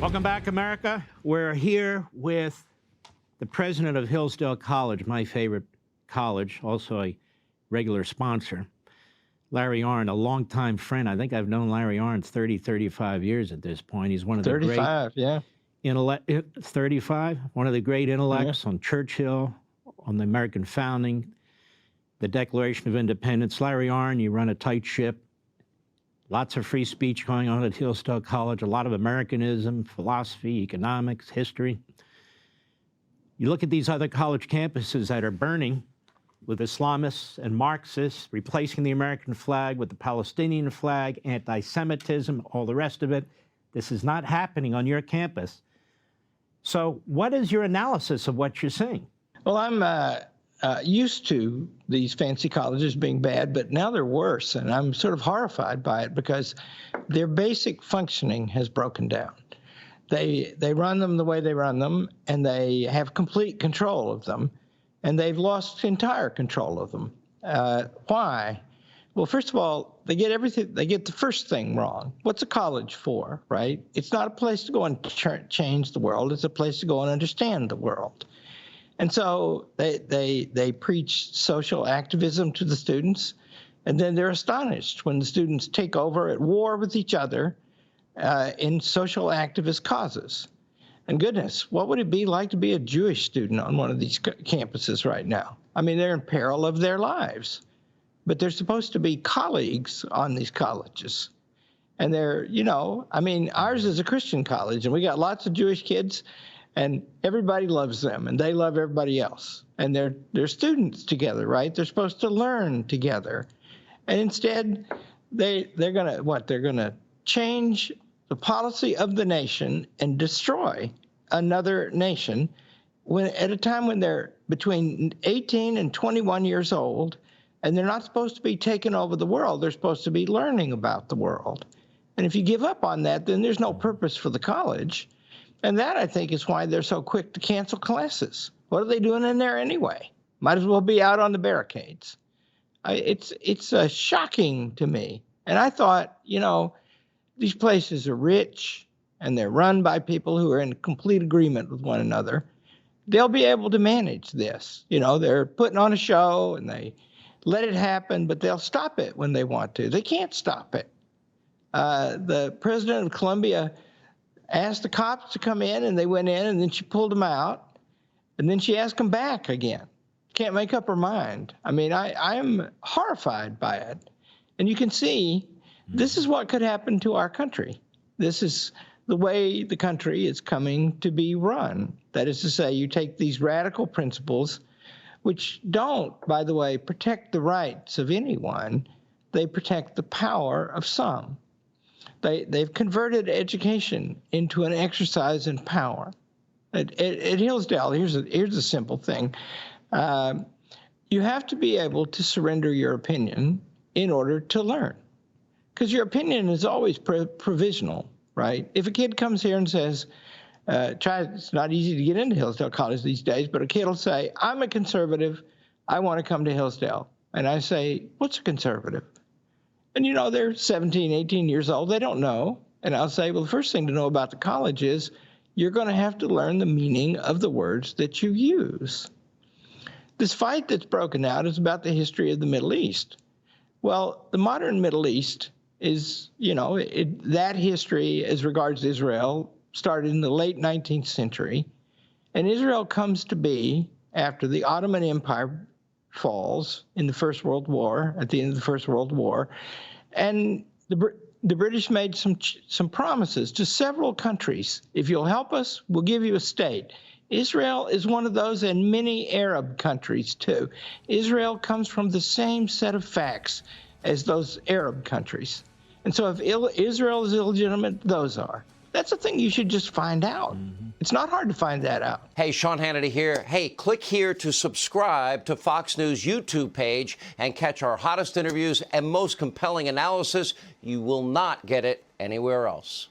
Welcome back, America. We're here with the president of Hillsdale College, my favorite college, also a regular sponsor, Larry Arnn, a longtime friend. I think I've known Larry Arnn 30, 35 years at this point. He's one of the 35, yeah. 35, one of the great intellects on Churchill, on the American founding, the Declaration of Independence. Larry Arnn, you run a tight ship. Lots of free speech going on at Hillsdale College, a lot of Americanism, philosophy, economics, history. You look at these other college campuses that are burning with Islamists and Marxists, replacing the American flag with the Palestinian flag, anti-Semitism, all the rest of it. This is not happening on your campus. So what is your analysis of what you're seeing? Well, I'm used to these fancy colleges being bad, but now they're worse, and I'm sort of horrified by it because their basic functioning has broken down. They run them the way they run them, and they have complete control of them, and they've lost entire control of them. Why? Well, first of all, they get everything. They get the first thing wrong. What's a college for, right? It's not a place to go and change the world. It's a place to go and understand the world. And so they preach social activism to the students, and then they're astonished when the students take over at war with each other in social activist causes. And goodness, what would it be like to be a Jewish student on one of these campuses right now? I mean, they're in peril of their lives, but they're supposed to be colleagues on these colleges. And they're, you know, I mean, ours is a Christian college, and we got lots of Jewish kids, and everybody loves them, and they love everybody else. And they're students together, right? They're supposed to learn together. And instead, they're gonna, what? They're gonna change the policy of the nation and destroy another nation at a time when they're between 18 and 21 years old, and they're not supposed to be taking over the world. They're supposed to be learning about the world. And if you give up on that, then there's no purpose for the college. And that, I think, is why they're so quick to cancel classes. What are they doing in there anyway? Might as well be out on the barricades. It's shocking to me. And I thought, you know, these places are rich, and they're run by people who are in complete agreement with one another. They'll be able to manage this. You know, they're putting on a show, and they let it happen, but they'll stop it when they want to. They can't stop it. The president of Columbia asked the cops to come in, and they went in, and then she pulled them out, and then she asked them back again. Can't make up her mind. I mean, I'm horrified by it. And you can see this is what could happen to our country. This is the way the country is coming to be run. That is to say, you take these radical principles, which don't, by the way, protect the rights of anyone. They protect the power of some. They've converted education into an exercise in power. At Hillsdale, here's a simple thing. You have to be able to surrender your opinion in order to learn. Because your opinion is always provisional, right? If a kid comes here and says, it's not easy to get into Hillsdale College these days, but a kid will say, I'm a conservative, I want to come to Hillsdale. And I say, what's a conservative? And, you know, they're 17, 18 years old. They don't know. And I'll say, well, the first thing to know about the college is you're going to have to learn the meaning of the words that you use. This fight that's broken out is about the history of the Middle East. Well, the modern Middle East is, you know, that history as regards Israel started in the late 19th century. And Israel comes to be after the Ottoman Empire falls in the First World War, at the end of the First World War. And the British made some promises to several countries. If you'll help us, we'll give you a state. Israel is one of those, and many Arab countries too. Israel comes from the same set of facts as those Arab countries. And so if Israel is illegitimate, those are. That's a thing you should just find out. It's not hard to find that out. Hey, Sean Hannity here. Hey, click here to subscribe to Fox News YouTube page and catch our hottest interviews and most compelling analysis. You will not get it anywhere else.